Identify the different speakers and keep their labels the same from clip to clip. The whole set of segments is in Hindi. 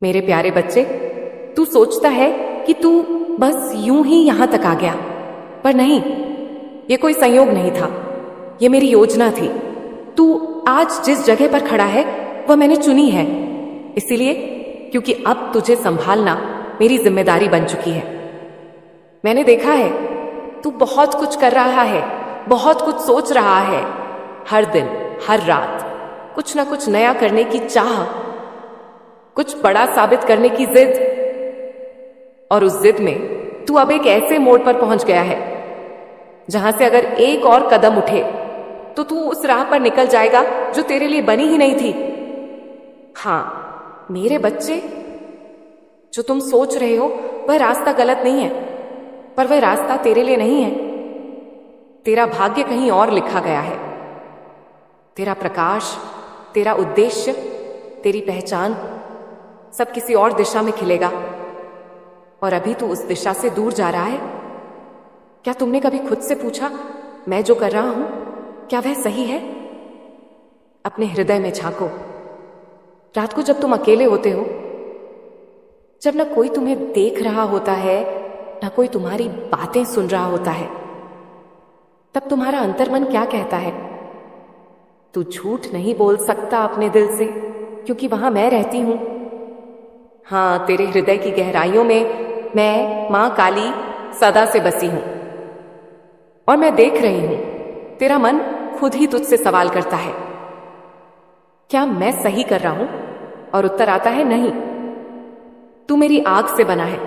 Speaker 1: मेरे प्यारे बच्चे, तू सोचता है कि तू बस यूं ही यहां तक आ गया, पर नहीं, ये कोई संयोग नहीं था, ये मेरी योजना थी। तू आज जिस जगह पर खड़ा है वह मैंने चुनी है, इसीलिए क्योंकि अब तुझे संभालना मेरी जिम्मेदारी बन चुकी है। मैंने देखा है तू बहुत कुछ कर रहा है, बहुत कुछ सोच रहा है, हर दिन हर रात कुछ ना कुछ नया करने की चाह, कुछ बड़ा साबित करने की जिद, और उस जिद में तू अब एक ऐसे मोड़ पर पहुंच गया है जहां से अगर एक और कदम उठे तो तू उस राह पर निकल जाएगा जो तेरे लिए बनी ही नहीं थी। हाँ मेरे बच्चे, जो तुम सोच रहे हो वह रास्ता गलत नहीं है, पर वह रास्ता तेरे लिए नहीं है। तेरा भाग्य कहीं और लिखा गया है। तेरा प्रकाश, तेरा उद्देश्य, तेरी पहचान सब किसी और दिशा में खिलेगा, और अभी तू उस दिशा से दूर जा रहा है। क्या तुमने कभी खुद से पूछा, मैं जो कर रहा हूं क्या वह सही है? अपने हृदय में झांको। रात को जब तुम अकेले होते हो, जब ना कोई तुम्हें देख रहा होता है, ना कोई तुम्हारी बातें सुन रहा होता है, तब तुम्हारा अंतर्मन क्या कहता है? तू झूठ नहीं बोल सकता अपने दिल से, क्योंकि वहां मैं रहती हूं। हाँ, तेरे हृदय की गहराइयों में मैं मां काली सदा से बसी हूं, और मैं देख रही हूं तेरा मन खुद ही तुझसे सवाल करता है, क्या मैं सही कर रहा हूं? और उत्तर आता है नहीं। तू मेरी आग से बना है,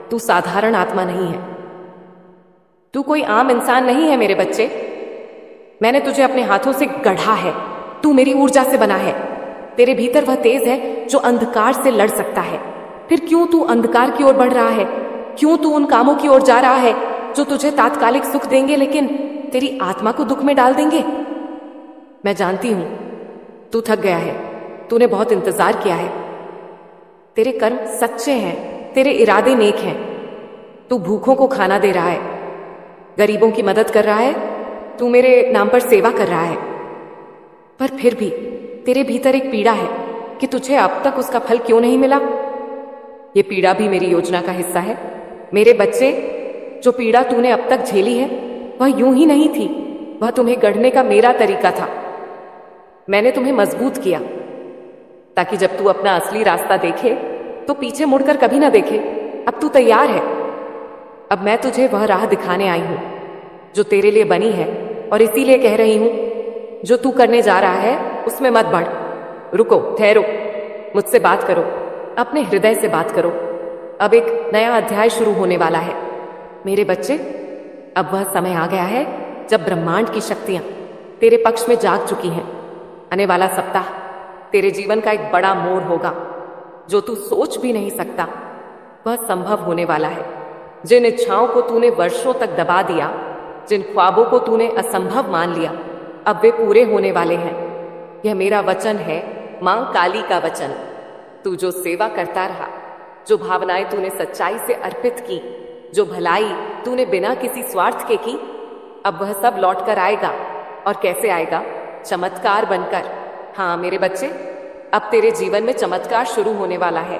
Speaker 1: तू साधारण आत्मा नहीं है, तू कोई आम इंसान नहीं है मेरे बच्चे। मैंने तुझे अपने हाथों से गढ़ा है, तू मेरी ऊर्जा से बना है। तेरे भीतर वह तेज है जो अंधकार से लड़ सकता है। फिर क्यों तू अंधकार की ओर बढ़ रहा है? क्यों तू उन कामों की ओर जा रहा है जो तुझे तात्कालिक सुख देंगे लेकिन तेरी आत्मा को दुख में डाल देंगे? मैं जानती हूं तू थक गया है, तूने बहुत इंतजार किया है। तेरे कर्म सच्चे हैं, तेरे इरादे नेक हैं। तू भूखों को खाना दे रहा है, गरीबों की मदद कर रहा है, तू मेरे नाम पर सेवा कर रहा है, पर फिर भी तेरे भीतर एक पीड़ा है कि तुझे अब तक उसका फल क्यों नहीं मिला। ये पीड़ा भी मेरी योजना का हिस्सा है मेरे बच्चे। जो पीड़ा तूने अब तक झेली है वह यूं ही नहीं थी, वह तुम्हें गढ़ने का मेरा तरीका था। मैंने तुम्हें मजबूत किया ताकि जब तू अपना असली रास्ता देखे तो पीछे मुड़कर कभी ना देखे। अब तू तैयार है, अब मैं तुझे वह राह दिखाने आई हूं जो तेरे लिए बनी है, और इसीलिए कह रही हूं जो तू करने जा रहा है उसमें मत बढ़। रुको, ठहरो, मुझसे बात करो, अपने हृदय से बात करो। अब एक नया अध्याय शुरू होने वाला है मेरे बच्चे। अब वह समय आ गया है जब ब्रह्मांड की शक्तियां तेरे पक्ष में जाग चुकी हैं। आने वाला सप्ताह तेरे जीवन का एक बड़ा मोड़ होगा। जो तू सोच भी नहीं सकता वह संभव होने वाला है। जिन इच्छाओं को तूने वर्षों तक दबा दिया, जिन ख्वाबों को तूने असंभव मान लिया, अब वे पूरे होने वाले हैं। यह मेरा वचन है, मां काली का वचन। तू जो सेवा करता रहा, जो भावनाएं तूने सच्चाई से अर्पित की, जो भलाई तूने बिना किसी स्वार्थ के की, अब वह सब लौट कर आएगा। और कैसे आएगा? चमत्कार बनकर। हाँ मेरे बच्चे, अब तेरे जीवन में चमत्कार शुरू होने वाला है।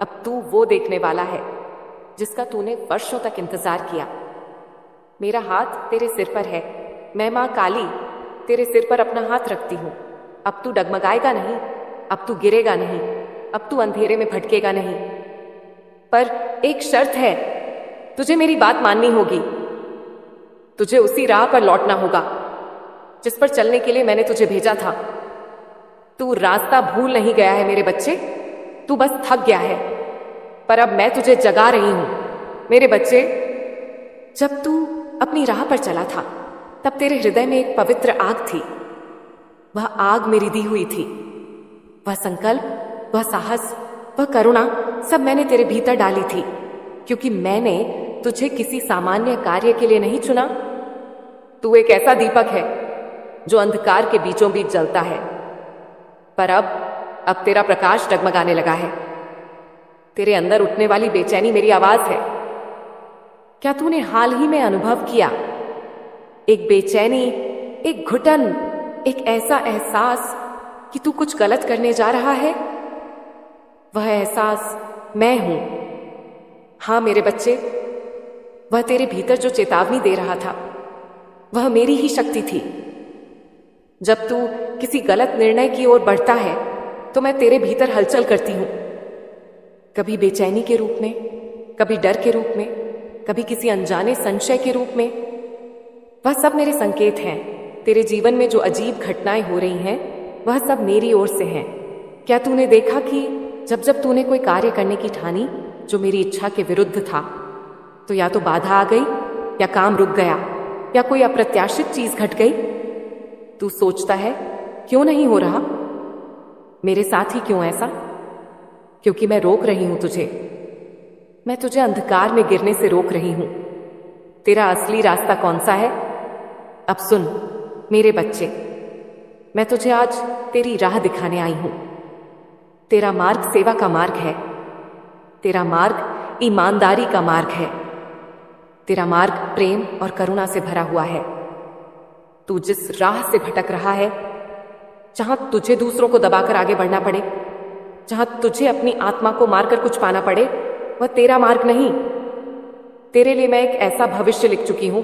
Speaker 1: अब तू वो देखने वाला है जिसका तूने वर्षों तक इंतजार किया। मेरा हाथ तेरे सिर पर है, मैं मां काली तेरे सिर पर अपना हाथ रखती हूं। अब तू डगमगाएगा नहीं, अब तू गिरेगा नहीं, अब तू अंधेरे में भटकेगा नहीं। पर एक शर्त है, तुझे मेरी बात माननी होगी। तुझे उसी राह पर लौटना होगा जिस पर चलने के लिए मैंने तुझे भेजा था। तू रास्ता भूल नहीं गया है मेरे बच्चे, तू बस थक गया है। पर अब मैं तुझे जगा रही हूं मेरे बच्चे। जब तू अपनी राह पर चला था तब तेरे हृदय में एक पवित्र आग थी। वह आग मेरी दी हुई थी। वह संकल्प, वह साहस, वह करुणा सब मैंने तेरे भीतर डाली थी, क्योंकि मैंने तुझे किसी सामान्य कार्य के लिए नहीं चुना। तू एक ऐसा दीपक है जो अंधकार के बीचों बीच जलता है, पर अब तेरा प्रकाश डगमगाने लगा है। तेरे अंदर उठने वाली बेचैनी मेरी आवाज है। क्या तूने हाल ही में अनुभव किया एक बेचैनी, एक घुटन, एक ऐसा एहसास कि तू कुछ गलत करने जा रहा है? वह एहसास मैं हूं। हाँ मेरे बच्चे, वह तेरे भीतर जो चेतावनी दे रहा था वह मेरी ही शक्ति थी। जब तू किसी गलत निर्णय की ओर बढ़ता है तो मैं तेरे भीतर हलचल करती हूं, कभी बेचैनी के रूप में, कभी डर के रूप में, कभी किसी अनजाने संशय के रूप में। वह सब मेरे संकेत हैं। तेरे जीवन में जो अजीब घटनाएं हो रही हैं वह सब मेरी ओर से हैं। क्या तूने देखा कि जब जब तूने कोई कार्य करने की ठानी जो मेरी इच्छा के विरुद्ध था, तो या तो बाधा आ गई, या काम रुक गया, या कोई अप्रत्याशित चीज घट गई। तू सोचता है क्यों नहीं हो रहा, मेरे साथ ही क्यों ऐसा? क्योंकि मैं रोक रही हूं तुझे। मैं तुझे अंधकार में गिरने से रोक रही हूं। तेरा असली रास्ता कौन सा है? अब सुन मेरे बच्चे, मैं तुझे आज तेरी राह दिखाने आई हूं। तेरा मार्ग सेवा का मार्ग है। तेरा मार्ग ईमानदारी का मार्ग है। तेरा मार्ग प्रेम और करुणा से भरा हुआ है। तू जिस राह से भटक रहा है, जहां तुझे दूसरों को दबाकर आगे बढ़ना पड़े, जहां तुझे अपनी आत्मा को मारकर कुछ पाना पड़े, वह तेरा मार्ग नहीं। तेरे लिए मैं एक ऐसा भविष्य लिख चुकी हूं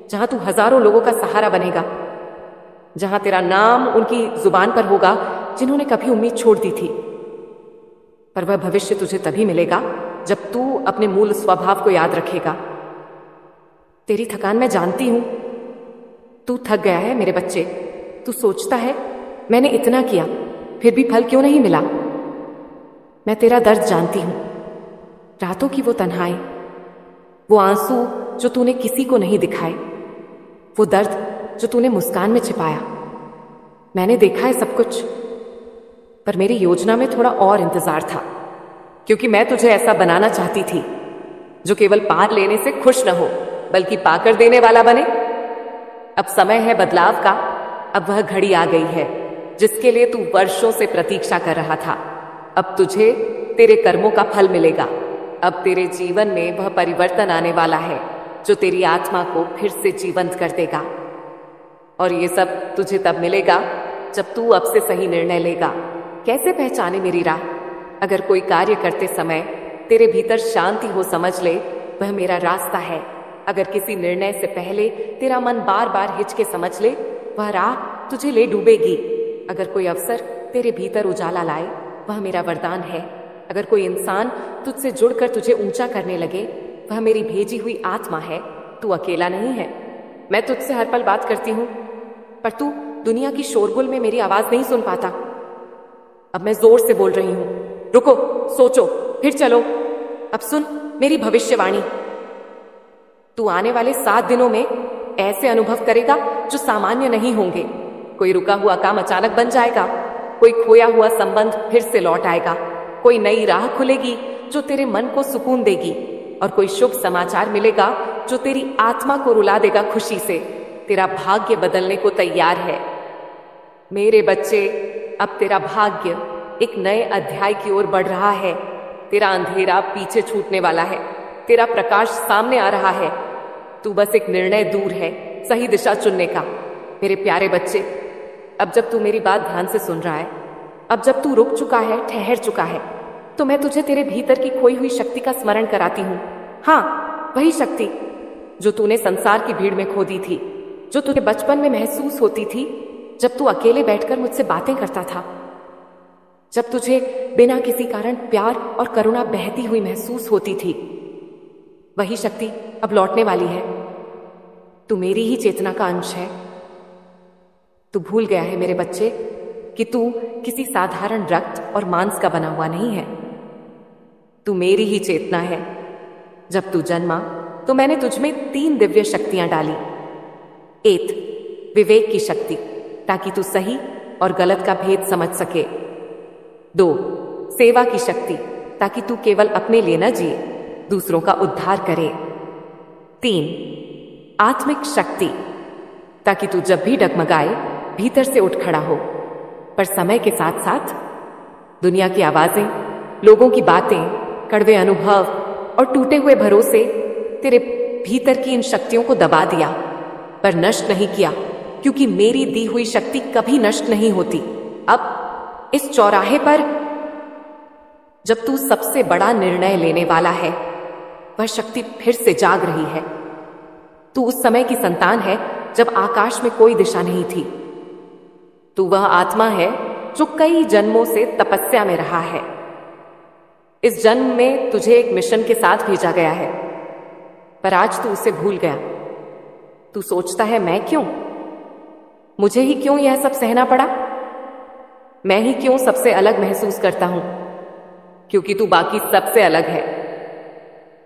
Speaker 1: जहां तू हजारों लोगों का सहारा बनेगा, जहां तेरा नाम उनकी जुबान पर होगा जिन्होंने कभी उम्मीद छोड़ दी थी। पर वह भविष्य तुझे तभी मिलेगा जब तू अपने मूल स्वभाव को याद रखेगा। तेरी थकान मैं जानती हूं। तू थक गया है मेरे बच्चे। तू सोचता है मैंने इतना किया फिर भी फल क्यों नहीं मिला। मैं तेरा दर्द जानती हूं। रातों की वो तन्हाई, वो आंसू जो तूने किसी को नहीं दिखाए, वो दर्द जो तूने मुस्कान में छिपाया। मैंने देखा है सब कुछ, पर मेरी योजना में थोड़ा और इंतजार था, क्योंकि मैं तुझे ऐसा बनाना चाहती थी जो केवल पार लेने से खुश न हो बल्कि पाकर देने वाला बने। अब समय है बदलाव का। अब वह घड़ी आ गई है जिसके लिए तू वर्षों से प्रतीक्षा कर रहा था। अब तुझे तेरे कर्मों का फल मिलेगा। अब तेरे जीवन में वह परिवर्तन आने वाला है जो तेरी आत्मा को फिर से जीवंत कर देगा। और ये सब तुझे तब मिलेगा जब तू अब से सही निर्णय लेगा। कैसे पहचाने मेरी राह? अगर कोई कार्य करते समय तेरे भीतर शांति हो, समझ ले वह मेरा रास्ता है। अगर किसी निर्णय से पहले तेरा मन बार बार हिचके, समझ ले वह राह तुझे ले डूबेगी। अगर कोई अवसर तेरे भीतर उजाला लाए, वह मेरा वरदान है। अगर कोई इंसान तुझसे जुड़कर तुझे ऊंचा करने लगे, वह मेरी भेजी हुई आत्मा है। तू अकेला नहीं है। मैं तुझसे हर पल बात करती हूं, पर तू दुनिया की शोरगुल में मेरी आवाज नहीं सुन पाता। अब मैं जोर से बोल रही हूं। रुको, सोचो, फिर चलो। अब सुन मेरी भविष्यवाणी। तू आने वाले 7 दिनों में ऐसे अनुभव करेगा जो सामान्य नहीं होंगे। कोई रुका हुआ काम अचानक बन जाएगा, कोई खोया हुआ संबंध फिर से लौट आएगा, कोई नई राह खुलेगी जो तेरे मन को सुकून देगी, और कोई शुभ समाचार मिलेगा जो तेरी आत्मा को रुला देगा खुशी से। तेरा भाग्य बदलने को तैयार है मेरे बच्चे। अब तेरा भाग्य एक नए अध्याय की ओर बढ़ रहा है। तेरा अंधेरा पीछे छूटने वाला है, तेरा प्रकाश सामने आ रहा है। तू बस एक निर्णय दूर है सही दिशा चुनने का। मेरे प्यारे बच्चे, अब जब तू मेरी बात ध्यान से सुन रहा है, अब जब तू रुक चुका है, ठहर चुका है, तो मैं तुझे तेरे भीतर की खोई हुई शक्ति का स्मरण कराती हूँ। हाँ, वही शक्ति जो तूने संसार की भीड़ में खो दी थी, जो तुझे बचपन में महसूस होती थी जब तू अकेले बैठकर मुझसे बातें करता था, जब तुझे बिना किसी कारण प्यार और करुणा बहती हुई महसूस होती थी। वही शक्ति अब लौटने वाली है। तू मेरी ही चेतना का अंश है। तू भूल गया है मेरे बच्चे कि तू किसी साधारण रक्त और मांस का बना हुआ नहीं है। तू मेरी ही चेतना है। जब तू जन्मा तो मैंने तुझमें 3 दिव्य शक्तियां डाली। 1, विवेक की शक्ति, ताकि तू सही और गलत का भेद समझ सके। 2, सेवा की शक्ति, ताकि तू केवल अपने लिए न जिए, दूसरों का उद्धार करे। 3, आत्मिक शक्ति, ताकि तू जब भी डगमगाए भीतर से उठ खड़ा हो। पर समय के साथ साथ दुनिया की आवाजें, लोगों की बातें, कड़वे अनुभव और टूटे हुए भरोसे तेरे भीतर की इन शक्तियों को दबा दिया, पर नष्ट नहीं किया, क्योंकि मेरी दी हुई शक्ति कभी नष्ट नहीं होती। अब इस चौराहे पर जब तू सबसे बड़ा निर्णय लेने वाला है, वह शक्ति फिर से जाग रही है। तू उस समय की संतान है जब आकाश में कोई दिशा नहीं थी। तू वह आत्मा है जो कई जन्मों से तपस्या में रहा है। इस जन्म में तुझे एक मिशन के साथ भेजा गया है, पर आज तू उसे भूल गया। तू सोचता है, मैं क्यों, मुझे ही क्यों यह सब सहना पड़ा, मैं ही क्यों सबसे अलग महसूस करता हूं, क्योंकि तू बाकी सबसे अलग है।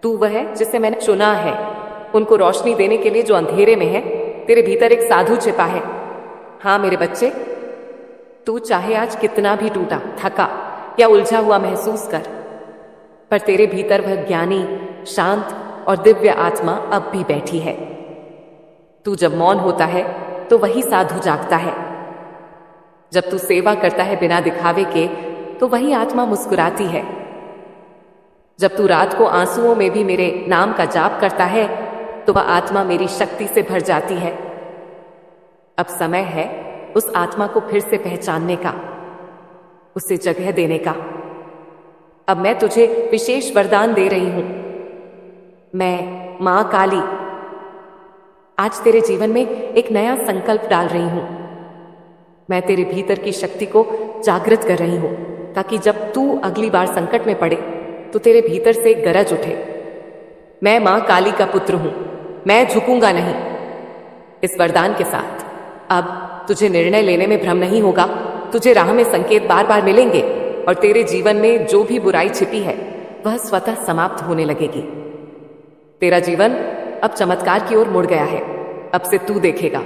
Speaker 1: तू वह है जिसे मैंने चुना है, उनको रोशनी देने के लिए जो अंधेरे में है। तेरे भीतर एक साधु छिपा है। हां मेरे बच्चे, तू चाहे आज कितना भी टूटा, थका या उलझा हुआ महसूस कर, पर तेरे भीतर वह ज्ञानी, शांत और दिव्य आत्मा अब भी बैठी है। तू जब मौन होता है तो वही साधु जागता है। जब तू सेवा करता है बिना दिखावे के, तो वही आत्मा मुस्कुराती है। जब तू रात को आंसुओं में भी मेरे नाम का जाप करता है, तो वह आत्मा मेरी शक्ति से भर जाती है। अब समय है उस आत्मा को फिर से पहचानने का, उसे जगह देने का। अब मैं तुझे विशेष वरदान दे रही हूं। मैं मां काली आज तेरे जीवन में एक नया संकल्प डाल रही हूं। मैं तेरे भीतर की शक्ति को जागृत कर रही हूं, ताकि जब तू अगली बार संकट में पड़े तो तेरे भीतर से एक गरज उठे। मैं मां काली का पुत्र हूं, मैं झुकूंगा नहीं। इस वरदान के साथ अब तुझे निर्णय लेने में भ्रम नहीं होगा। तुझे राह में संकेत बार बार मिलेंगे और तेरे जीवन में जो भी बुराई छिपी है वह स्वतः समाप्त होने लगेगी। तेरा जीवन अब चमत्कार की ओर मुड़ गया है। अब से तू देखेगा,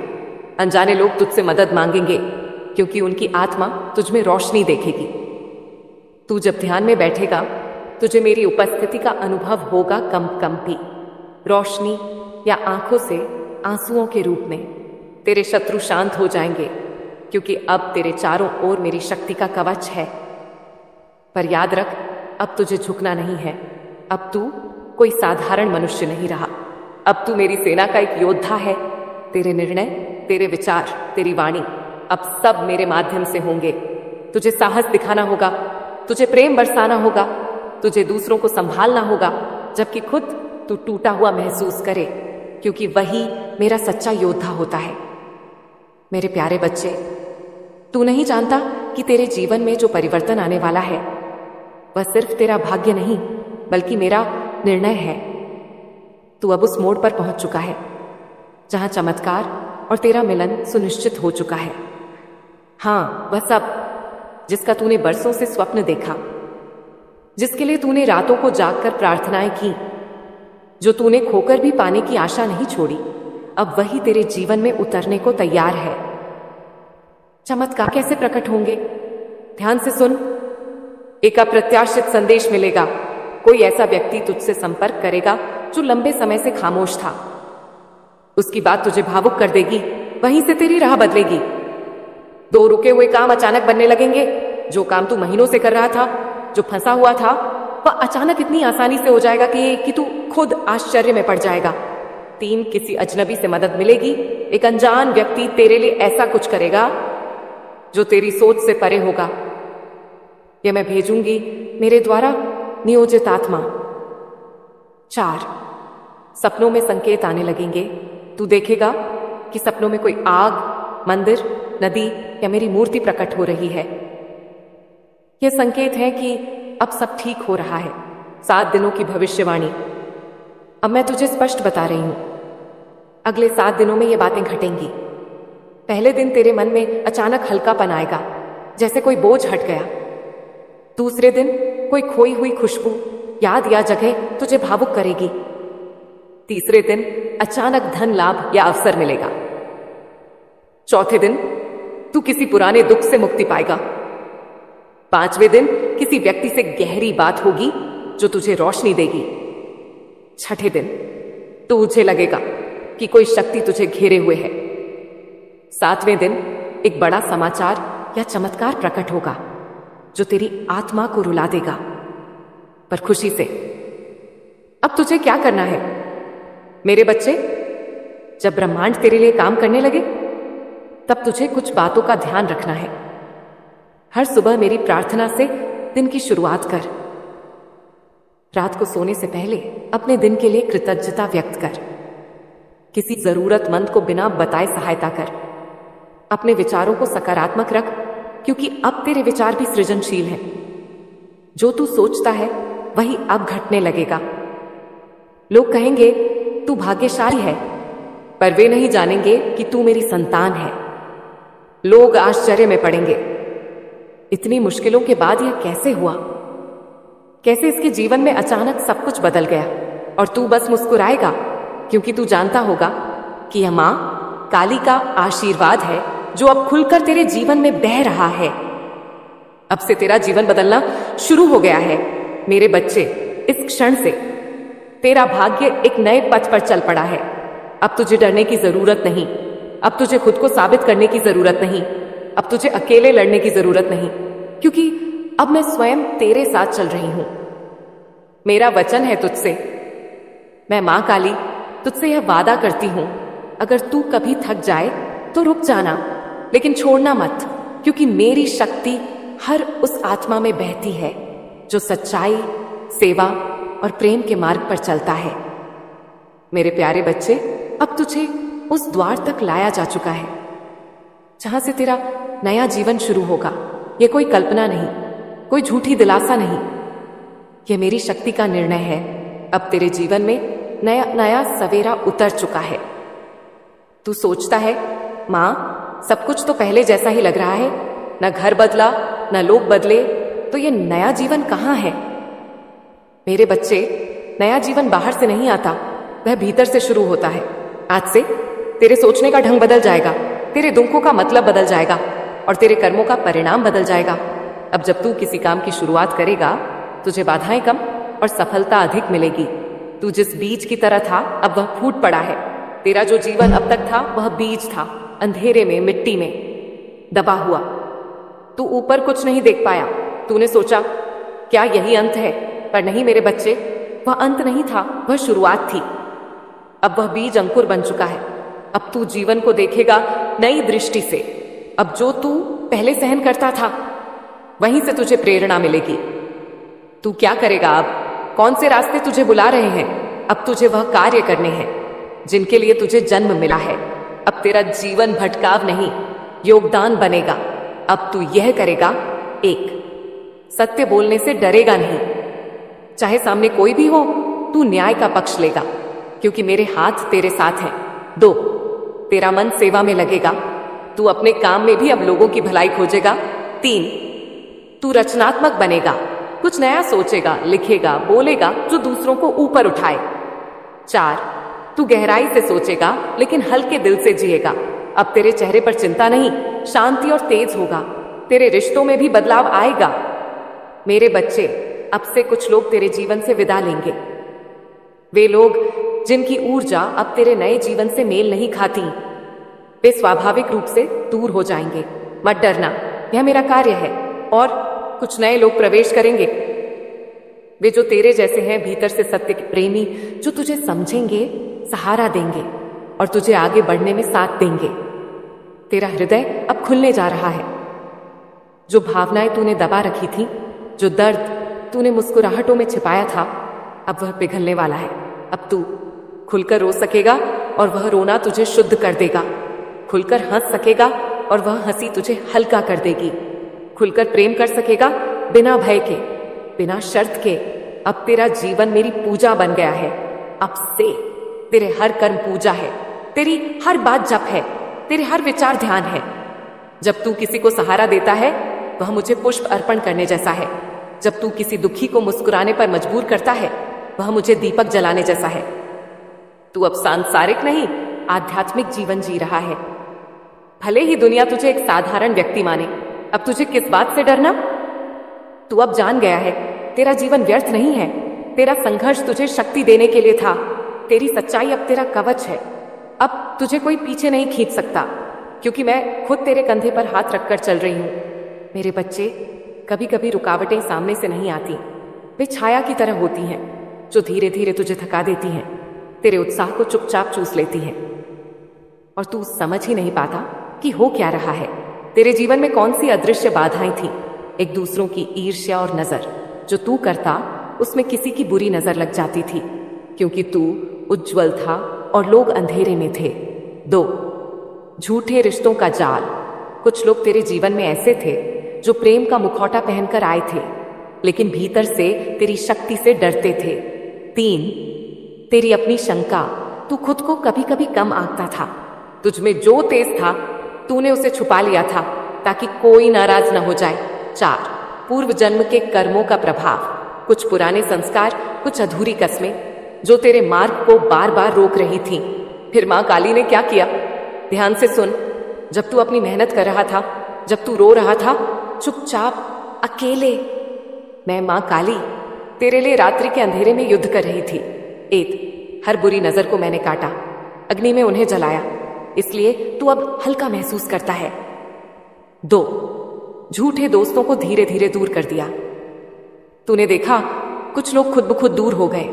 Speaker 1: अनजाने लोग तुझसे मदद मांगेंगे, क्योंकि उनकी आत्मा तुझ में रोशनी देखेगी। तू जब ध्यान में बैठेगा, तुझे मेरी उपस्थिति का अनुभव होगा कंपी, रोशनी या आंखों से आंसुओं के रूप में। तेरे शत्रु शांत हो जाएंगे, क्योंकि अब तेरे चारों ओर मेरी शक्ति का कवच है। पर याद रख, अब तुझे झुकना नहीं है। अब तू कोई साधारण मनुष्य नहीं रहा। अब तू मेरी सेना का एक योद्धा है। तेरे निर्णय, तेरे विचार, तेरी वाणी अब सब मेरे माध्यम से होंगे। तुझे साहस दिखाना होगा, तुझे प्रेम बरसाना होगा, तुझे दूसरों को संभालना होगा, जबकि खुद तू टूटा हुआ महसूस करे, क्योंकि वही मेरा सच्चा योद्धा होता है। मेरे प्यारे बच्चे, तू नहीं जानता कि तेरे जीवन में जो परिवर्तन आने वाला है वह सिर्फ तेरा भाग्य नहीं, बल्कि मेरा निर्णय है। तू अब उस मोड़ पर पहुंच चुका है जहां चमत्कार और तेरा मिलन सुनिश्चित हो चुका है। हां, वह सब जिसका तूने बरसों से स्वप्न देखा, जिसके लिए तूने रातों को जागकर प्रार्थनाएं की, जो तूने खोकर भी पाने की आशा नहीं छोड़ी, अब वही तेरे जीवन में उतरने को तैयार है। चमत्कार कैसे प्रकट होंगे? ध्यान से सुन। एक अप्रत्याशित संदेश मिलेगा। कोई ऐसा व्यक्ति तुझसे संपर्क करेगा जो लंबे समय से खामोश था। उसकी बात तुझे भावुक कर देगी, वहीं से तेरी राह बदलेगी। 2 रुके हुए काम अचानक बनने लगेंगे। जो काम तू महीनों से कर रहा था, जो फंसा हुआ था, वह अचानक इतनी आसानी से हो जाएगा कि तू खुद आश्चर्य में पड़ जाएगा। 3 किसी अजनबी से मदद मिलेगी। एक अनजान व्यक्ति तेरे लिए ऐसा कुछ करेगा जो तेरी सोच से परे होगा। यह मैं भेजूंगी मेरे द्वारा नियोजित आत्मा। 4 सपनों में संकेत आने लगेंगे। तू देखेगा कि सपनों में कोई आग, मंदिर, नदी या मेरी मूर्ति प्रकट हो रही है। यह संकेत है कि अब सब ठीक हो रहा है। 7 दिनों की भविष्यवाणी अब मैं तुझे स्पष्ट बता रही हूं। अगले 7 दिनों में ये बातें घटेंगी। पहले दिन तेरे मन में अचानक हल्कापन आएगा, जैसे कोई बोझ हट गया। दूसरे दिन कोई खोई हुई खुशबू, याद या जगह तुझे भावुक करेगी। तीसरे दिन अचानक धन लाभ या अवसर मिलेगा। चौथे दिन तू किसी पुराने दुख से मुक्ति पाएगा। 5वें दिन किसी व्यक्ति से गहरी बात होगी जो तुझे रोशनी देगी। 6ठे दिन तुझे लगेगा कि कोई शक्ति तुझे घेरे हुए है। 7वें दिन एक बड़ा समाचार या चमत्कार प्रकट होगा जो तेरी आत्मा को रुला देगा, पर खुशी से। अब तुझे क्या करना है मेरे बच्चे? जब ब्रह्मांड तेरे लिए काम करने लगे, तब तुझे कुछ बातों का ध्यान रखना है। हर सुबह मेरी प्रार्थना से दिन की शुरुआत कर। रात को सोने से पहले अपने दिन के लिए कृतज्ञता व्यक्त कर। किसी जरूरतमंद को बिना बताए सहायता कर। अपने विचारों को सकारात्मक रख, क्योंकि अब तेरे विचार भी सृजनशील हैं। जो तू सोचता है वही अब घटने लगेगा। लोग कहेंगे तू भाग्यशाली है, पर वे नहीं जानेंगे कि तू मेरी संतान है। लोग आश्चर्य में पड़ेंगे, इतनी मुश्किलों के बाद यह कैसे हुआ? कैसे इसके जीवन में अचानक सब कुछ बदल गया? और तू बस मुस्कुराएगा, क्योंकि तू जानता होगा कि यह मां काली का आशीर्वाद है जो अब खुलकर तेरे जीवन में बह रहा है। अब से तेरा जीवन बदलना शुरू हो गया है मेरे बच्चे। इस क्षण से तेरा भाग्य एक नए पथ पर चल पड़ा है। अब तुझे डरने की जरूरत नहीं। अब तुझे खुद को साबित करने की जरूरत नहीं। अब तुझे अकेले लड़ने की जरूरत नहीं, क्योंकि अब मैं स्वयं तेरे साथ चल रही हूं। मेरा वचन है तुझसे, मैं मां काली तुझसे यह वादा करती हूं, अगर तू कभी थक जाए तो रुक जाना, लेकिन छोड़ना मत, क्योंकि मेरी शक्ति हर उस आत्मा में बहती है जो सच्चाई, सेवा और प्रेम के मार्ग पर चलता है। मेरे प्यारे बच्चे, अब तुझे उस द्वार तक लाया जा चुका है जहां से तेरा नया जीवन शुरू होगा। यह कोई कल्पना नहीं, कोई झूठी दिलासा नहीं, यह मेरी शक्ति का निर्णय है। अब तेरे जीवन में नया नया सवेरा उतर चुका है। तू सोचता है मां सब कुछ तो पहले जैसा ही लग रहा है, न घर बदला न लोग बदले, तो ये नया जीवन कहां है? मेरे बच्चे, नया जीवन बाहर से नहीं आता, वह भीतर से शुरू होता है। आज से तेरे सोचने का ढंग बदल जाएगा, तेरे दुखों का मतलब बदल जाएगा और तेरे कर्मों का परिणाम बदल जाएगा। अब जब तू किसी काम की शुरुआत करेगा, तुझे बाधाएं कम और सफलता अधिक मिलेगी। तू जिस बीज की तरह था, अब वह फूट पड़ा है। तेरा जो जीवन अब तक था वह बीज था, अंधेरे में, मिट्टी में दबा हुआ। तू ऊपर कुछ नहीं देख पाया। तूने सोचा क्या यही अंत है? पर नहीं मेरे बच्चे, वह अंत नहीं था, वह शुरुआत थी। अब वह बीज अंकुर बन चुका है। अब तू जीवन को देखेगा नई दृष्टि से। अब जो तू पहले सहन करता था, वहीं से तुझे प्रेरणा मिलेगी। तू क्या करेगा अब? कौन से रास्ते तुझे बुला रहे हैं? अब तुझे वह कार्य करने हैं जिनके लिए तुझे जन्म मिला है। अब तेरा जीवन भटकाव नहीं, योगदान बनेगा। अब तू यह करेगा, एक, सत्य बोलने से डरेगा नहीं। चाहे सामने कोई भी हो, तू न्याय का पक्ष लेगा, क्योंकि मेरे हाथ तेरे साथ हैं। दो, तेरा मन सेवा में लगेगा। तू अपने काम में भी अब लोगों की भलाई खोजेगा। तीन, तू रचनात्मक बनेगा, कुछ नया सोचेगा, लिखेगा, बोलेगा जो दूसरों को ऊपर उठाए। चार, तू गहराई से सोचेगा लेकिन हल्के दिल से जिएगा। अब तेरे चेहरे पर चिंता नहीं, शांति और तेज होगा। तेरे रिश्तों में भी बदलाव आएगा। मेरे बच्चे, अब से कुछ लोग तेरे जीवन से विदा लेंगे। वे लोग जिनकी ऊर्जा अब तेरे नए जीवन से मेल नहीं खाती, वे स्वाभाविक रूप से दूर हो जाएंगे। मत डरना, यह मेरा कार्य है। और कुछ नए लोग प्रवेश करेंगे, वे जो तेरे जैसे हैं, भीतर से सत्य के प्रेमी, जो तुझे समझेंगे, सहारा देंगे और तुझे आगे बढ़ने में साथ देंगे। तेरा हृदय अब खुलने जा रहा है। जो भावनाएं तूने दबा रखी थी, जो दर्द तूने मुस्कुराहटों में छिपाया था, अब वह पिघलने वाला है। अब तू खुलकर रो सकेगा और वह रोना तुझे शुद्ध कर देगा। खुलकर हंस सकेगा और वह हंसी तुझे हल्का कर देगी। खुलकर प्रेम कर सकेगा बिना भय के, बिना शर्त के। अब तेरा जीवन मेरी पूजा बन गया है। अब से तेरे हर कर्म पूजा है, तेरी हर बात जप है, तेरे हर विचार ध्यान है। जब तू किसी को सहारा देता है, वह मुझे पुष्प अर्पण करने जैसा है। जब तू किसी दुखी को मुस्कुराने पर मजबूर करता है, वह मुझे दीपक जलाने जैसा है। तू अब सांसारिक नहीं, आध्यात्मिक जीवन जी रहा है। भले ही दुनिया तुझे एक साधारण व्यक्ति माने, अब तुझे किस बात से डरना? तू अब जान गया है, तेरा जीवन व्यर्थ नहीं है। तेरा संघर्ष तुझे शक्ति देने के लिए था। तेरी सच्चाई अब तेरा कवच है। अब तुझे कोई पीछे नहीं खींच सकता, क्योंकि मैं खुद तेरे कंधे पर हाथ रखकर चल रही हूं। मेरे बच्चे, कभी कभी रुकावटें सामने से नहीं आती, वे छाया की तरह होती हैं, जो धीरे धीरे तुझे थका देती हैं, तेरे उत्साह को चुपचाप चूस लेती हैं, और तू समझ ही नहीं पाता कि हो क्या रहा है। तेरे जीवन में कौन सी अदृश्य बाधाएं थी? एक दूसरों की ईर्ष्या और नजर। जो तू करता उसमें किसी की बुरी नजर लग जाती थी, क्योंकि तू उज्जवल था और लोग अंधेरे में थे। 2 झूठे रिश्तों का जाल। कुछ लोग तेरे जीवन में ऐसे थे जो प्रेम का मुखौटा पहनकर आए थे, लेकिन भीतर से तेरी शक्ति से डरते थे। 3 तेरी अपनी शंका। तू खुद को कभी कभी कम आंकता था। तुझ में जो तेज था तूने उसे छुपा लिया था ताकि कोई नाराज न हो जाए। 4 पूर्व जन्म के कर्मों का प्रभाव। कुछ पुराने संस्कार, कुछ अधूरी कस्में जो तेरे मार्ग को बार बार रोक रही थीं। फिर मां काली ने क्या किया? ध्यान से सुन। जब तू अपनी मेहनत कर रहा था, जब तू रो रहा था चुपचाप अकेले, मैं मां काली तेरे लिए रात्रि के अंधेरे में युद्ध कर रही थी। 1 हर बुरी नजर को मैंने काटा, अग्नि में उन्हें जलाया, इसलिए तू अब हल्का महसूस करता है। 2 झूठे दोस्तों को धीरे धीरे दूर कर दिया। तूने देखा कुछ लोग खुद ब खुद दूर हो गए,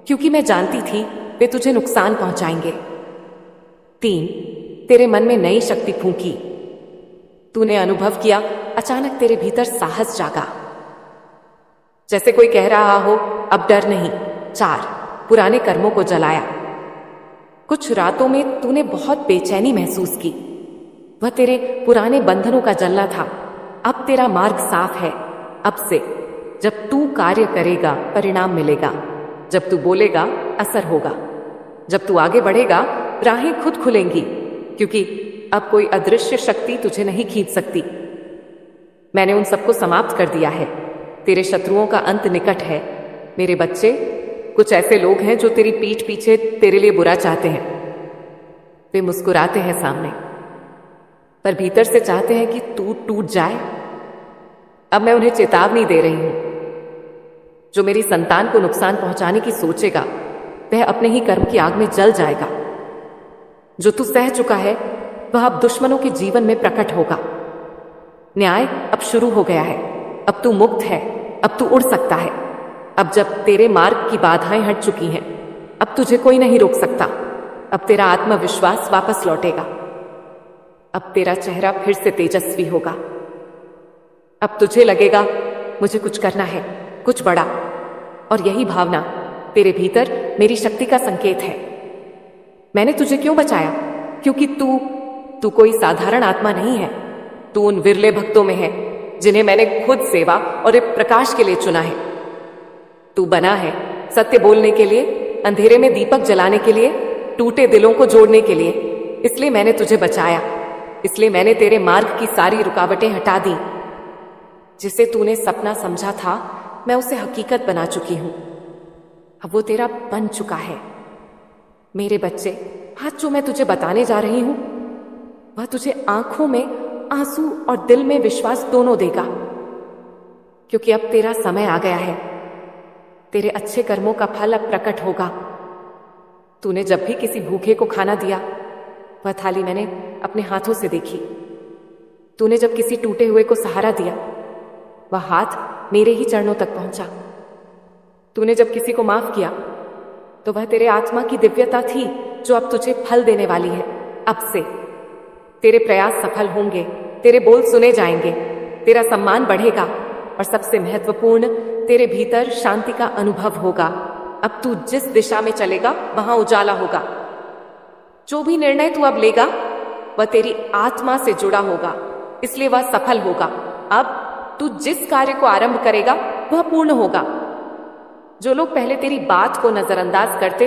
Speaker 1: क्योंकि मैं जानती थी वे तुझे नुकसान पहुंचाएंगे। 3 तेरे मन में नई शक्ति फूंकी। तूने अनुभव किया अचानक तेरे भीतर साहस जागा, जैसे कोई कह रहा हो अब डर नहीं। 4 पुराने कर्मों को जलाया। कुछ रातों में तूने बहुत बेचैनी महसूस की। वह तेरे पुराने बंधनों का जलना था। अब तेरा मार्ग साफ है। अब से जब तू कार्य करेगा परिणाम मिलेगा, जब तू बोलेगा असर होगा, जब तू आगे बढ़ेगा राहें खुद खुलेंगी, क्योंकि अब कोई अदृश्य शक्ति तुझे नहीं खींच सकती। मैंने उन सबको समाप्त कर दिया है। तेरे शत्रुओं का अंत निकट है। मेरे बच्चे, कुछ ऐसे लोग हैं जो तेरी पीठ पीछे तेरे लिए बुरा चाहते हैं। वे मुस्कुराते हैं सामने, पर भीतर से चाहते हैं कि तू टूट जाए। अब मैं उन्हें चेतावनी दे रही हूं। जो मेरी संतान को नुकसान पहुंचाने की सोचेगा वह अपने ही कर्म की आग में जल जाएगा। जो तू सह चुका है वह अब दुश्मनों के जीवन में प्रकट होगा। न्याय अब शुरू हो गया है। अब तू मुक्त है। अब तू उड़ सकता है। अब जब तेरे मार्ग की बाधाएं हट चुकी हैं, अब तुझे कोई नहीं रोक सकता। अब तेरा आत्मविश्वास वापस लौटेगा। अब तेरा चेहरा फिर से तेजस्वी होगा। अब तुझे लगेगा मुझे कुछ करना है, कुछ बड़ा, और यही भावना तेरे भीतर मेरी शक्ति का संकेत है। मैंने तुझे क्यों बचाया? क्योंकि तू कोई साधारण आत्मा नहीं है। तू उन विरले भक्तों में है जिन्हें मैंने खुद सेवा और एक प्रकाश के लिए चुना है। तू बना है सत्य बोलने के लिए, अंधेरे में दीपक जलाने के लिए, टूटे दिलों को जोड़ने के लिए। इसलिए मैंने तुझे बचाया। इसलिए मैंने तेरे मार्ग की सारी रुकावटें हटा दी। जिसे तूने सपना समझा था मैं उसे हकीकत बना चुकी हूं। अब वो तेरा बन चुका है। मेरे बच्चे, आज जो मैं तुझे बताने जा रही हूं वह तुझे आंखों में आंसू और दिल में विश्वास दोनों देगा, क्योंकि अब तेरा समय आ गया है। तेरे अच्छे कर्मों का फल अब प्रकट होगा। तूने जब भी किसी भूखे को खाना दिया वह थाली मैंने अपने हाथों से देखी। तूने जब किसी टूटे हुए को सहारा दिया वह हाथ मेरे ही चरणों तक पहुंचा। तूने जब किसी को माफ किया तो वह तेरे आत्मा की दिव्यता थी जो अब तुझे फल देने वाली है। अब से तेरे प्रयास सफल होंगे, तेरे बोल सुने जाएंगे, तेरा सम्मान बढ़ेगा और सबसे महत्वपूर्ण तेरे भीतर शांति का अनुभव होगा। अब तू जिस दिशा में चलेगा वहां उजाला होगा। जो भी निर्णय तू अब लेगा वह तेरी आत्मा से जुड़ा होगा, इसलिए वह सफल होगा। अब तू जिस कार्य को आरंभ करेगा वह पूर्ण होगा। जो लोग पहले तेरी बात को नजरअंदाज करते